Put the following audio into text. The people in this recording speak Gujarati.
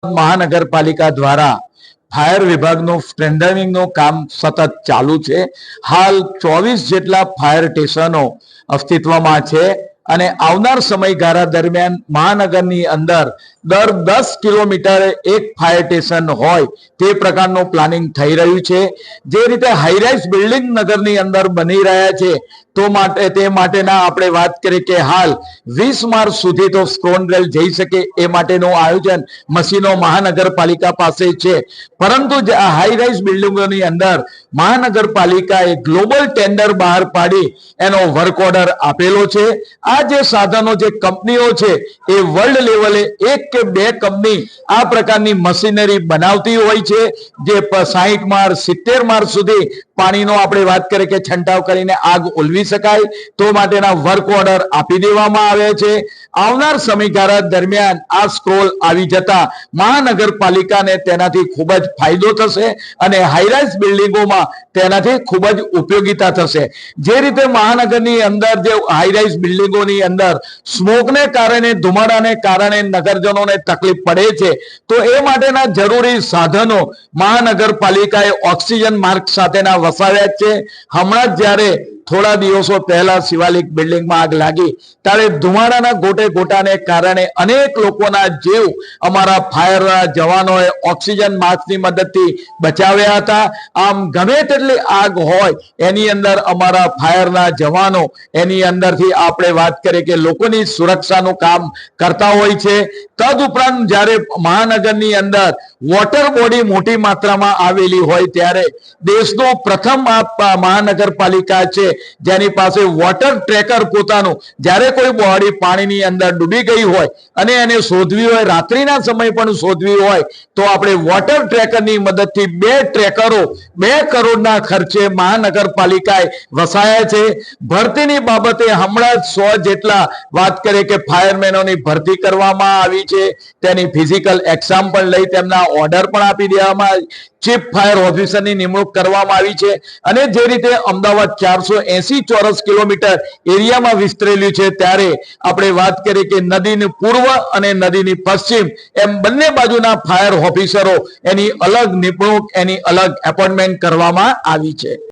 महानगरपालिका द्वारा फायर विभागનું સ્ટ્રેન્થનિંગનું કામ સતત ચાલુ છે। હાલ 24 જેટલા ફાયર સ્ટેશનો અસ્તિત્વમાં છે અને આવનાર સમયગાળા દરમિયાન મહાનગરની અંદર દર 10 કિલોમીટરે એક ફાયર સ્ટેશન હોય તે પ્રકારનું પ્લાનિંગ થઈ રહ્યું છે। જે રીતે હાઈરાઇઝ બિલ્ડિંગ નગરની અંદર બની રહ્યા છે તો તે માટેના આપણે વાત કરીએ કે હાલ 20 માર્ચ સુધી તો સ્ક્રોન રેલ જઈ શકે એ માટેનું આયોજન મશીનો મહાનગરપાલિકા પાસે છે। પરંતુ હાઈરાઇઝ બિલ્ડિંગોની અંદર મહાનગરપાલિકાએ ગ્લોબલ ટેન્ડર બહાર પાડી એનો વર્ક ઓર્ડર આપેલો છે। આ જે સાધનો જે કંપનીઓ છે એ વર્લ્ડ લેવલે એક કે બે કંપની આ પ્રકારની મશીનરી બનાવતી હોય છે જે 60 માળ 70 માળ સુધી પાણીનો આપણે વાત કરીએ કે છંટાવ કરીને આગ ઓલવી શકાય તો માટેના વર્ક ઓર્ડર આપી દેવામાં આવ્યા છે। આવનાર સમયગાળા દરમિયાન આ સ્ક્રોલ આવી જતા મહાનગરપાલિકાને તેનાથી ખૂબ જ ફાયદો થશે અને હાઈરાઇઝ બિલ્ડિંગોમાં તેનાથી ખૂબ જ ઉપયોગીતા થશે। જે રીતે મહાનગરની અંદર જે હાઈરાઇઝ બિલ્ડિંગોની અંદર સ્મોકને કારણે ધુમાડાને કારણે નગરજનોને તકલીફ પડે છે તો એ માટેના જરૂરી સાધનો મહાનગરપાલિકાએ ઓક્સિજન માર્ગ સાથેના વસાવ્યા છે। હમણાં જ જ્યારે થોડા દિવસો પહેલા શિવાલિક બિલ્ડિંગમાં આગ લાગી ત્યારે ધુમાડાના ગોટે ગોટાને કારણે અનેક લોકોના જીવ અમારા ફાયરના જવાનોએ ઓક્સિજન માસ્કની મદદથી બચાવ્યા હતા। આમ ગમે તેટલી આગ હોય એની અંદર અમારા ફાયરના જવાનો એની અંદરથી આપણે વાત કરીએ કે લોકોની સુરક્ષાનું કામ કરતા હોય છે। તદુપરાંત જ્યારે મહાનગરની અંદર વોટર બોડી મોટી માત્રામાં આવેલી હોય ત્યારે દેશનું પ્રથમ મહાનગરપાલિકા છે જેની પાસે વોટર ટ્રેકર પોતાનું જ્યારે કોઈ બોડી પાણીની અંદર ડૂબી ગઈ હોય અને એને શોધવી હોય રાત્રિના સમય પણ શોધવી હોય તો આપણે વોટર ટ્રેકરની મદદથી 2 ટ્રેકરો 2 કરોડના ખર્ચે મહાનગરપાલિકાએ વસાયા છે। ભરતીની બાબતે હમણાં 100 જેટલા વાત કરીએ કે ફાયરમેનોની ભરતી કરવામાં આવી છે। તેની ફિઝિકલ એક્ઝામ પણ લઈ તેમના ઓર્ડર પણ આપી દેવામાં ચીફ ફાયર ઓફિસરની નિમણૂક કરવામાં આવી છે અને જે રીતે અમદાવાદ 480 ચોરસ કિલોમીટર એરિયામાં વિસ્તરેલું છે ત્યારે આપણે વાત કરીએ કે નદીની પૂર્વ અને નદીની પશ્ચિમ એમ બંને બાજુના ફાયર ઓફિસરો એની અલગ નિમણૂક એની અલગ એપોઇન્ટમેન્ટ કરવામાં આવી છે।